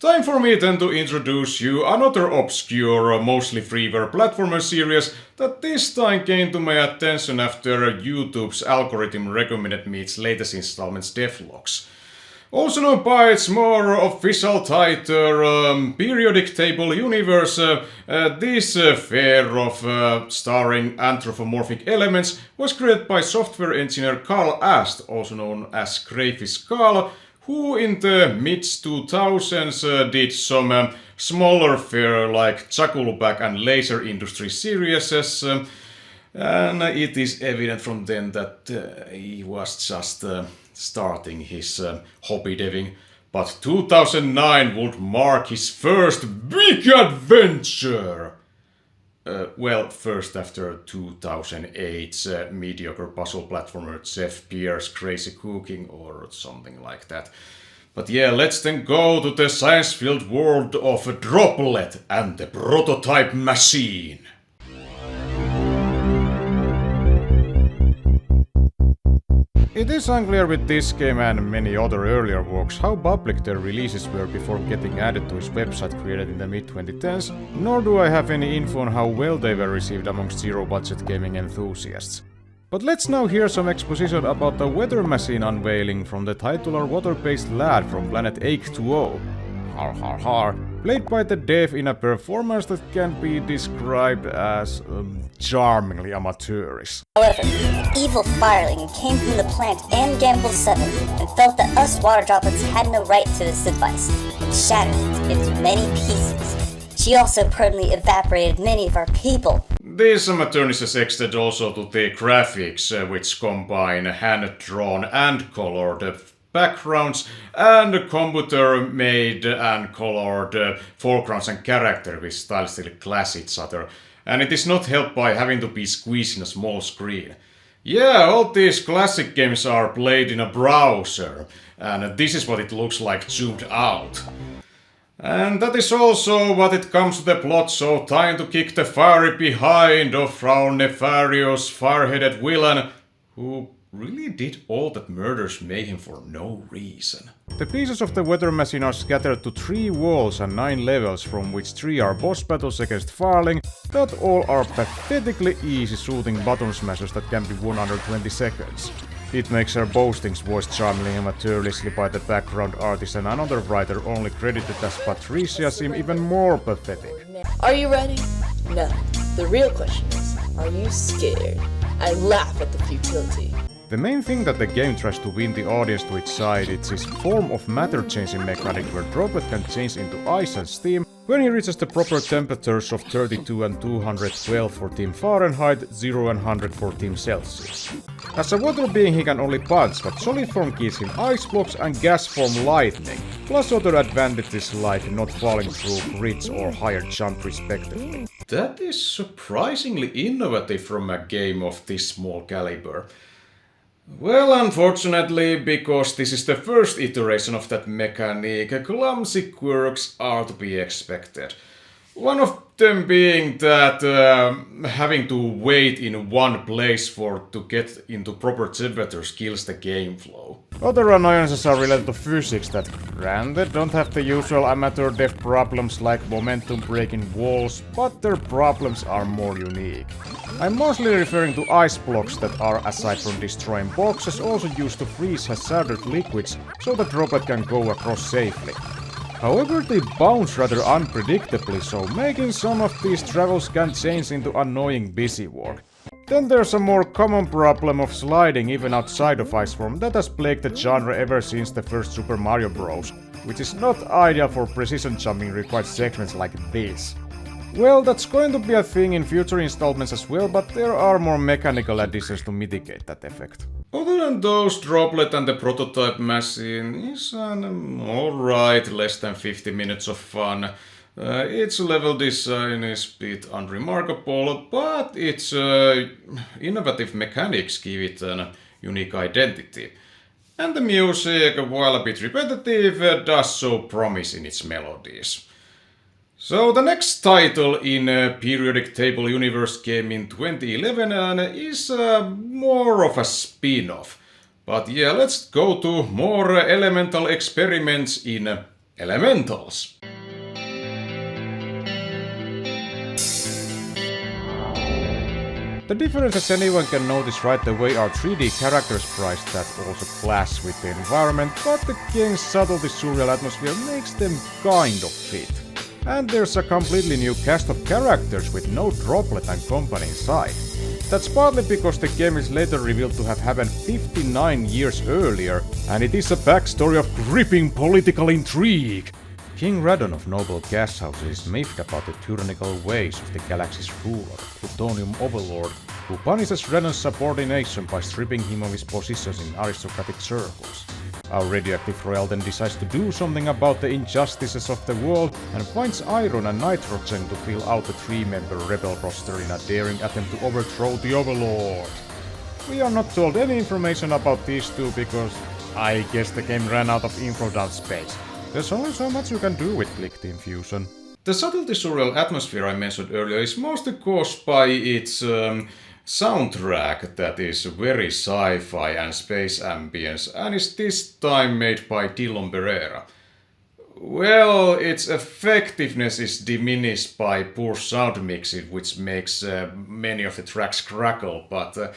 time for me then to introduce you another obscure, mostly freeware platformer series that this time came to my attention after YouTube's algorithm recommended me its latest installment's devlogs. Also known by its more official title, Periodic Table Universe, this fair of starring anthropomorphic elements was created by software engineer Carl Ast, also known as Crayfish Carl, who in the mid-2000s did some smaller fare like Chuckleback and Laser Industry series, and it is evident from then that he was just starting his hobby deving, but 2009 would mark his first big adventure! Well, first after 2008's mediocre puzzle platformer Jeff Pierre's Crazy Cooking or something like that. But yeah, let's then go to the science-filled world of Droplet and the prototype machine. It is unclear with this game and many other earlier works how public their releases were before getting added to his website created in the mid-2010s, nor do I have any info on how well they were received amongst zero-budget gaming enthusiasts. But let's now hear some exposition about the weather machine unveiling from the titular water-based lad from planet H2O. Har har har, played by the dev in a performance that can be described as charmingly amateurish. However, evil fireling came from the planet and Gamble 7 and felt that us water droplets had no right to this advice and shattered it into many pieces. She also permanently evaporated many of our people. This amateurness is extended also to the graphics, which combine hand-drawn and colored backgrounds and computer-made and colored foregrounds and characters which stylistically clash each other. And it is not helped by having to be squeezed in a small screen. Yeah, all these classic games are played in a browser, and this is what it looks like zoomed out. And that is also what it comes to the plot, so time to kick the fiery behind of our nefarious fire-headed villain, who really did all that murders mayhem for no reason. The pieces of the weather machine are scattered to 3 walls and 9 levels, from which 3 are boss battles against Farling, that all are pathetically easy shooting button smashers that can be won under 20 seconds. It makes her boastings voiced charmingly amateurishly by the background artist and another writer only credited as Patricia seem even more pathetic. Are you ready? No. The real question is, are you scared? I laugh at the futility. The main thing that the game tries to win the audience to its side is its form of matter changing mechanic where Droplet can change into ice and steam when he reaches the proper temperatures of 32 and 212 for Team Fahrenheit, 0 and 100 for Team Celsius. As a water being he can only punch, but solid form gives him ice blocks and gas form lightning, plus other advantages like not falling through grids or higher jump respectively. That is surprisingly innovative from a game of this small caliber. Well, unfortunately, because this is the first iteration of that mechanic, clumsy quirks are to be expected. One of them being that having to wait in one place to get into proper temperatures kills the game flow. Other annoyances are related to physics that, granted, don't have the usual amateur dev problems like momentum breaking walls, but their problems are more unique. I'm mostly referring to ice blocks that are, aside from destroying boxes, also used to freeze hazardous liquids so the droplet can go across safely. However, they bounce rather unpredictably, so making some of these travels can change into annoying busy work. Then there's a more common problem of sliding even outside of ice form that has plagued the genre ever since the first Super Mario Bros., which is not ideal for precision jumping required segments like this. Well, that's going to be a thing in future installments as well, but there are more mechanical additions to mitigate that effect. Other than those, Droplet and the prototype machine is an alright less than 50 minutes of fun. Its level design is a bit unremarkable, but its innovative mechanics give it a unique identity. And the music, while a bit repetitive, does so promise in its melodies. So the next title in Periodic Table Universe came in 2011 and is more of a spin-off. But yeah, let's go to more elemental experiments in Elementals. The difference, as anyone can notice right away, are 3D character sprites that also clash with the environment, but the game's subtlety surreal atmosphere makes them kind of fit. And there's a completely new cast of characters with no Droplet and company inside. That's partly because the game is later revealed to have happened 59 years earlier, and it is a backstory of gripping political intrigue. King Radon of Noble Gas House is miffed about the tyrannical ways of the galaxy's ruler, Plutonium Overlord, who punishes Radon's subordination by stripping him of his positions in aristocratic circles. Our radioactive royal then decides to do something about the injustices of the world and finds iron and nitrogen to fill out the 3-member rebel roster in a daring attempt to overthrow the Overlord. We are not told any information about these two because I guess the game ran out of info down space. There's only so much you can do with Click Team Fusion. The subtlety surreal atmosphere I mentioned earlier is mostly caused by its soundtrack that is very sci-fi and space ambience, and is this time made by Dillon Pereira. Well, its effectiveness is diminished by poor sound mixing, which makes many of the tracks crackle, but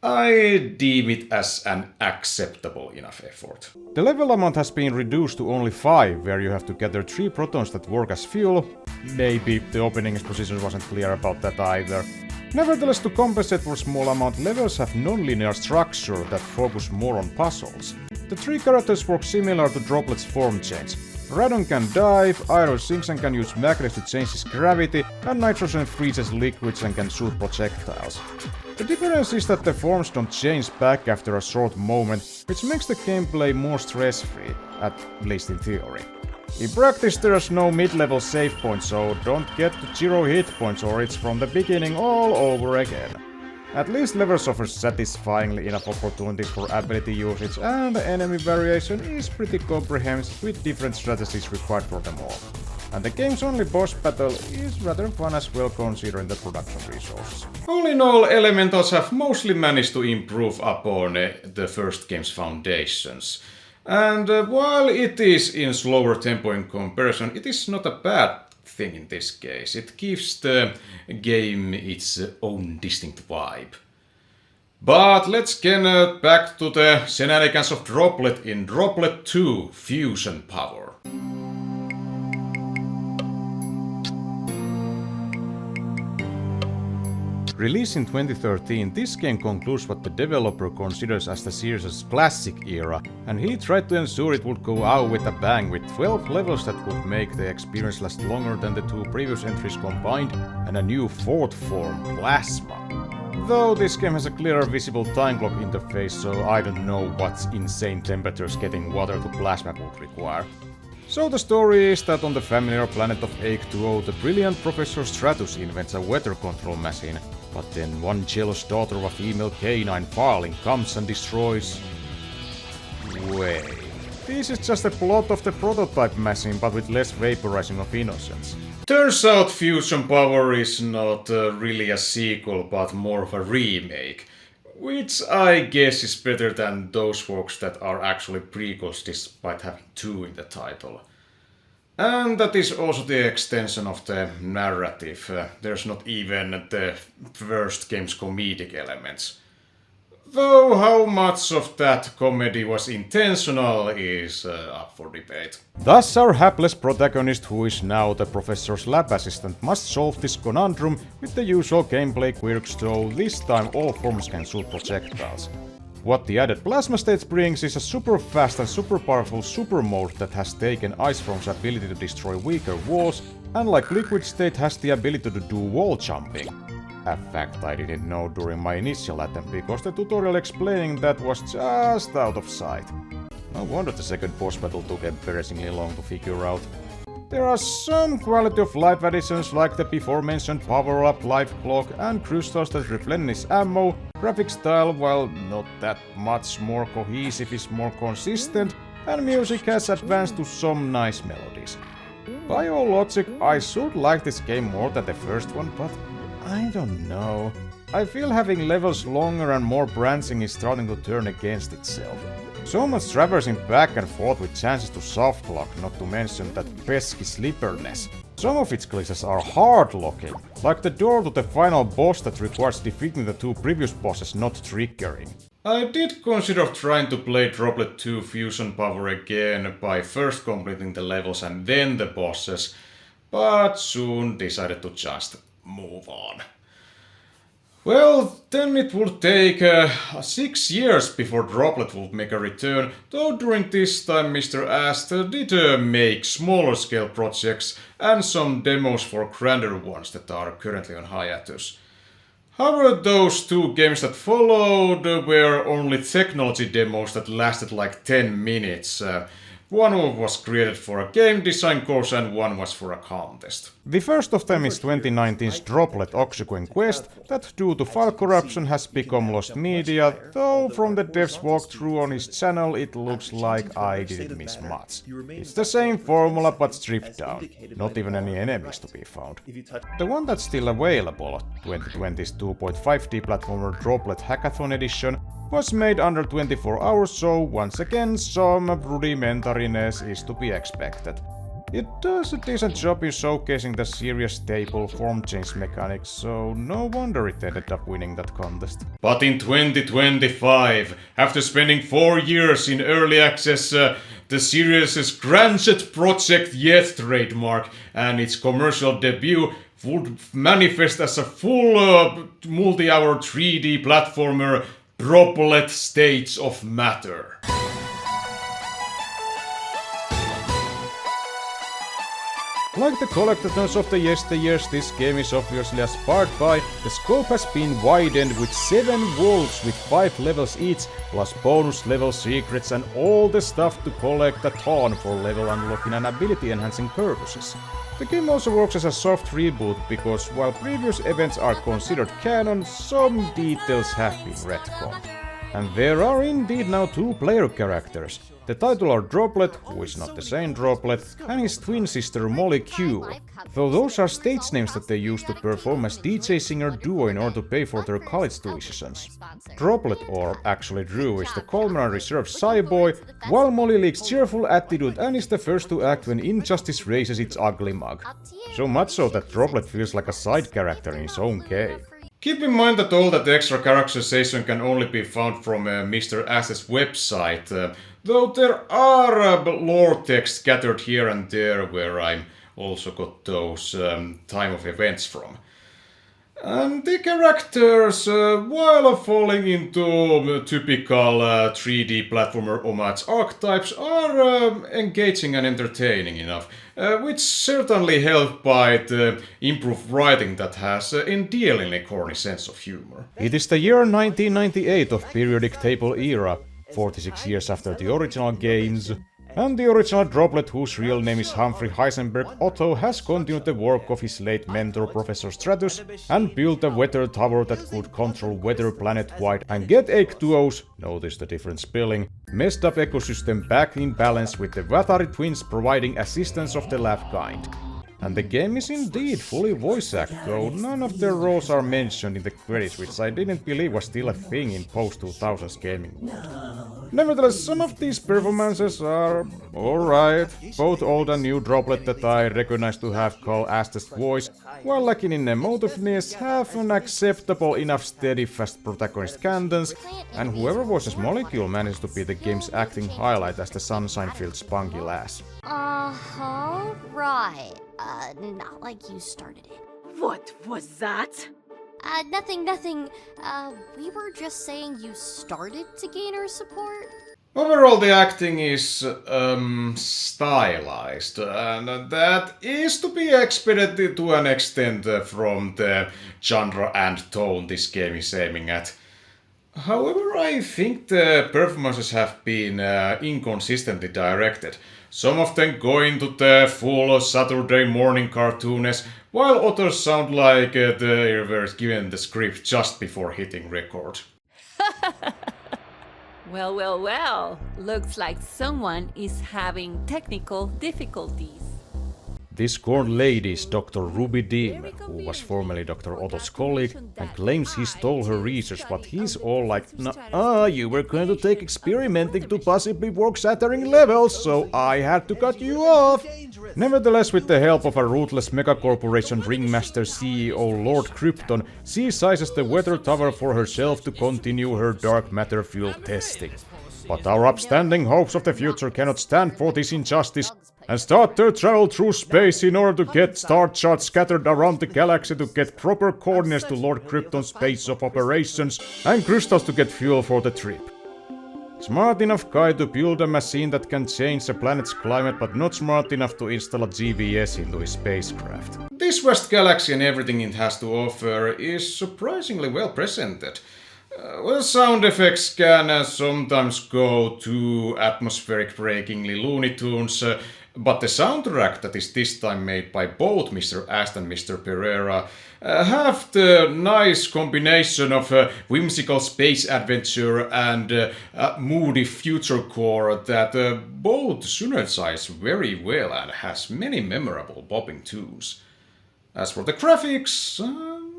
I deem it as an acceptable enough effort. The level amount has been reduced to only 5, where you have to gather 3 protons that work as fuel. Maybe the opening exposition wasn't clear about that either. Nevertheless, to compensate for small amount, levels have non-linear structure that focus more on puzzles. The 3 characters work similar to Droplet's form change. Radon can dive, Iron sinks and can use magnets to change his gravity, and Nitrogen freezes liquids and can shoot projectiles. The difference is that the forms don't change back after a short moment, which makes the gameplay more stress-free, at least in theory. In practice there's no mid-level save point, so don't get to 0 hit points or it's from the beginning all over again. At least levels offer satisfyingly enough opportunities for ability usage, and the enemy variation is pretty comprehensive with different strategies required for them all. And the game's only boss battle is rather fun as well considering the production resources. All in all, Elementals have mostly managed to improve upon the first game's foundations. And while it is in slower tempo in comparison, it is not a bad thing in this case. It gives the game its own distinct vibe. But let's get back to the shenanigans of Droplet in Droplet 2 Fusion Power. Released in 2013, this game concludes what the developer considers as the series' classic era, and he tried to ensure it would go out with a bang with 12 levels that would make the experience last longer than the 2 previous entries combined, and a new 4th form, Plasma. Though this game has a clearer visible time clock interface, so I don't know what insane temperatures getting water to plasma would require. So the story is that on the familiar planet of Ache-2O, the brilliant Professor Stratus invents a weather control machine, but then one jealous daughter of a female canine Farling comes and destroys... Wait... This is just a plot of the prototype machine, but with less vaporizing of innocence. Turns out Fusion Power is not really a sequel, but more of a remake. Which I guess is better than those works that are actually prequels despite having 2 in the title. And that is also the extension of the narrative. There's not even the first game's comedic elements. Though how much of that comedy was intentional is up for debate. Thus our hapless protagonist, who is now the professor's lab assistant, must solve this conundrum with the usual gameplay quirks, though this time all forms can shoot projectiles. What the added plasma stage brings is a super fast and super powerful super mode that has taken Ice Form's ability to destroy weaker walls, and like Liquid State has the ability to do wall jumping. A fact I didn't know during my initial attempt because the tutorial explaining that was just out of sight. No wonder the second boss battle took embarrassingly long to figure out. There are some quality of life additions like the before mentioned power up life clock and crystals that replenish ammo, graphic style while not that much more cohesive is more consistent, and music has advanced to some nice melodies. By all logic, I should like this game more than the first one, but I don't know. I feel having levels longer and more branching is starting to turn against itself. So much traversing back and forth with chances to softlock, not to mention that pesky slipperiness. Some of its glitches are hard-locking, like the door to the final boss that requires defeating the two previous bosses not triggering. I did consider trying to play Droplet 2 Fusion Power again by first completing the levels and then the bosses, but soon decided to just move on. Well, then it would take 6 years before Droplet would make a return, though during this time Mr. Ast did make smaller scale projects and some demos for grander ones that are currently on hiatus. However, those two games that followed were only technology demos that lasted like 10 minutes. One was created for a game design course and one was for a contest. The first of them is 2019's Droplet Oxygen Quest that due to file corruption has become lost media, though from the dev's walkthrough on his channel it looks like I didn't miss much. It's the same formula but stripped down, not even any enemies to be found. The one that's still available, 2020's 2.5D platformer Droplet Hackathon Edition, was made under 24 hours, so once again some rudimentariness is to be expected. It does a decent job in showcasing the serious stable form change mechanics, so no wonder it ended up winning that contest. But in 2025, after spending 4 years in early access, the seriousest grandest project yet trademark and its commercial debut would manifest as a full multi-hour 3D platformer Droplet States of Matter. Like the collectathons of the yesteryears, this game is obviously aspired by. The scope has been widened with 7 worlds with 5 levels each, plus bonus level secrets and all the stuff to collect a ton for level unlocking and ability enhancing purposes. The game also works as a soft reboot because while previous events are considered canon, some details have been retconned. And there are indeed now 2 player characters. The titular Droplet, who is not the same Droplet, and his twin sister Molecule, though those are stage names that they use to perform as DJ singer duo in order to pay for their college tuitions. Droplet, or actually Drew, is the calm and reserved shy boy, while Molly leaks cheerful attitude and is the first to act when injustice raises its ugly mug. So much so that Droplet feels like a side character in his own game. Keep in mind that all that extra characterization can only be found from Mr. Ass's website, though there are lore texts scattered here and there where I also got those time of events from. And the characters, while falling into typical 3D platformer homage archetypes, are engaging and entertaining enough, which certainly helped by the improved writing that has an endearingly corny sense of humor. It is the year 1998 of periodic table era, 46 years after the original games, and the original Droplet, whose real name is Humphrey Heisenberg Otto, has continued the work of his late mentor Professor Stratus and built a weather tower that could control weather planet-wide and get H2O's, notice the different spelling, messed up ecosystem back in balance with the Vatari twins providing assistance of the lab kind. And the game is indeed fully voice-acted, though none of their roles are mentioned in the credits, which I didn't believe was still a thing in post-2000s gaming world. Nevertheless, some of these performances are alright, both old and new Droplet that I recognize to have Carl Astor's voice, while lacking in emotiveness, have an acceptable enough steady-fast protagonist cadence, and whoever voices Molecule manages to be the game's acting highlight as the sunshine-filled spunky lass. Uh-huh, right. Not like you started it. What was that? Nothing. We were just saying you started to gain our support. Overall, the acting is stylized, and that is to be expected to an extent from the genre and tone this game is aiming at. However, I think the performances have been inconsistently directed. Some of them go into the full Saturday morning cartoonness, while others sound like they were given the script just before hitting record. Well. Looks like someone is having technical difficulties. This corn lady is Dr. Ruby Deem, who was formerly Dr. Otto's colleague and claims he stole her research, but he's all like, "Nah, you were going to take experimenting to possibly work-shattering levels, so I had to cut you off." Nevertheless, with the help of a ruthless megacorporation ringmaster CEO Lord Krypton, she sizes the weather tower for herself to continue her dark matter fuel testing. But our upstanding hopes of the future cannot stand for this injustice, and start their travel through space in order to get star charts scattered around the galaxy to get proper coordinates to Lord Krypton's base of operations, and crystals to get fuel for the trip. Smart enough guy to build a machine that can change a planet's climate, but not smart enough to install a GPS into his spacecraft. This vast galaxy and everything it has to offer is surprisingly well presented. Well, sound effects can sometimes go too atmospheric-breakingly Looney Tunes, but the soundtrack that is this time made by both Mr. Aston and Mr. Pereira have the nice combination of whimsical space adventure and moody future core that both synergize very well and has many memorable bopping tunes. As for the graphics,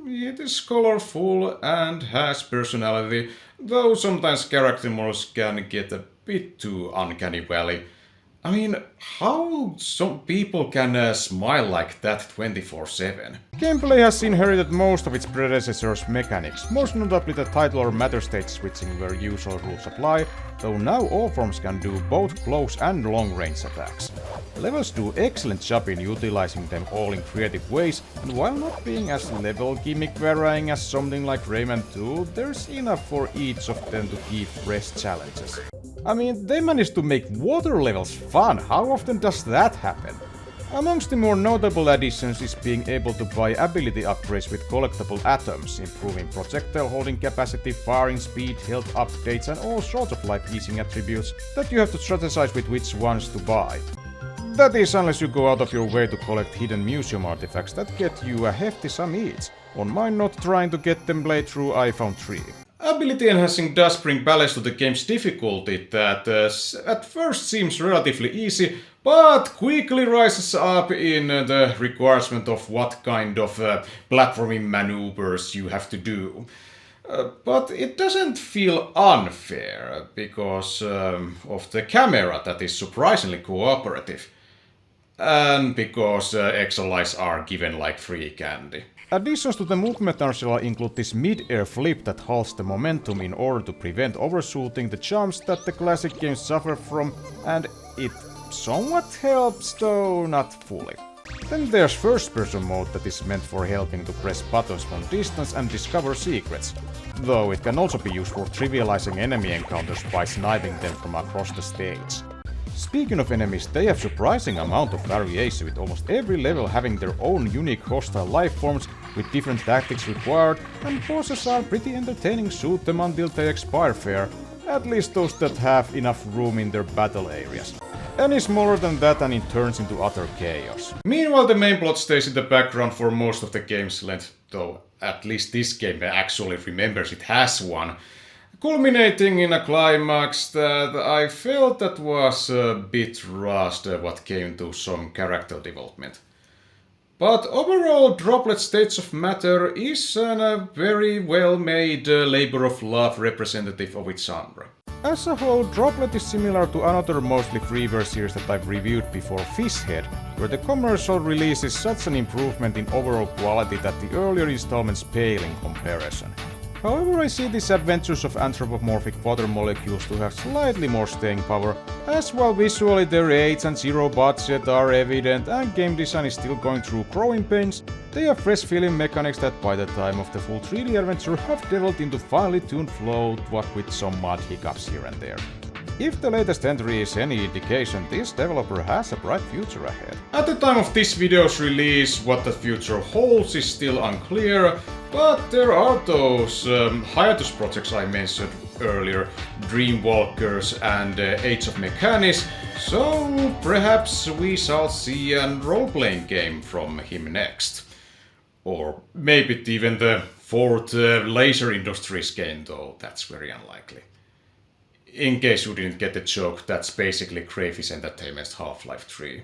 it is colorful and has personality, though sometimes character models can get a bit too uncanny valley. I mean, how some people can smile like that 24/7? Gameplay has inherited most of its predecessors' mechanics, most notably the title or matter state switching where usual rules apply, though now all forms can do both close and long range attacks. Levels do excellent job in utilizing them all in creative ways, and while not being as level gimmick varying as something like Rayman 2, there's enough for each of them to keep fresh challenges. I mean, they managed to make water levels fun. How often does that happen? Amongst the more notable additions is being able to buy ability upgrades with collectible atoms, improving projectile holding capacity, firing speed, health updates, and all sorts of life-easing attributes that you have to strategize with which ones to buy. That is, unless you go out of your way to collect hidden museum artifacts that get you a hefty sum each. On mine not trying to get them played through, I found 3. Ability enhancing does bring balance to the game's difficulty that at first seems relatively easy, but quickly rises up in the requirement of what kind of platforming maneuvers you have to do. But it doesn't feel unfair because of the camera that is surprisingly cooperative, and because XLIs are given like free candy. Additions to the movement arsenal include this mid-air flip that halts the momentum in order to prevent overshooting, the jumps that the classic games suffer from, and it somewhat helps, though not fully. Then there's first-person mode that is meant for helping to press buttons from distance and discover secrets, though it can also be used for trivializing enemy encounters by sniping them from across the stage. Speaking of enemies, they have surprising amount of variation, with almost every level having their own unique hostile life forms with different tactics required, and bosses are pretty entertaining, shoot them until they expire fair, at least those that have enough room in their battle areas. Any smaller than that and it turns into utter chaos. Meanwhile, the main plot stays in the background for most of the game's length, though at least this game actually remembers it has one, culminating in a climax that I felt that was a bit rushed what came to some character development. But overall, Droplet States of Matter is a very well-made labor of love representative of its genre. As a whole, Droplet is similar to another mostly freeware series that I've reviewed before, Fishhead, where the commercial release is such an improvement in overall quality that the earlier installments pale in comparison. However, I see these adventures of anthropomorphic water molecules to have slightly more staying power, as while visually their age and zero budget are evident and game design is still going through growing pains, they have fresh feeling mechanics that by the time of the full 3D adventure have developed into finely tuned flow, what with some mod hiccups here and there. If the latest entry is any indication, this developer has a bright future ahead. At the time of this video's release, what the future holds is still unclear, but there are those hiatus projects I mentioned earlier, Dreamwalkers and Age of Mechanics, so perhaps we shall see a role-playing game from him next. Or maybe even the 4th Laser Industries game, though that's very unlikely. In case you didn't get the joke, that's basically Crayfish Entertainment's Half-Life 3.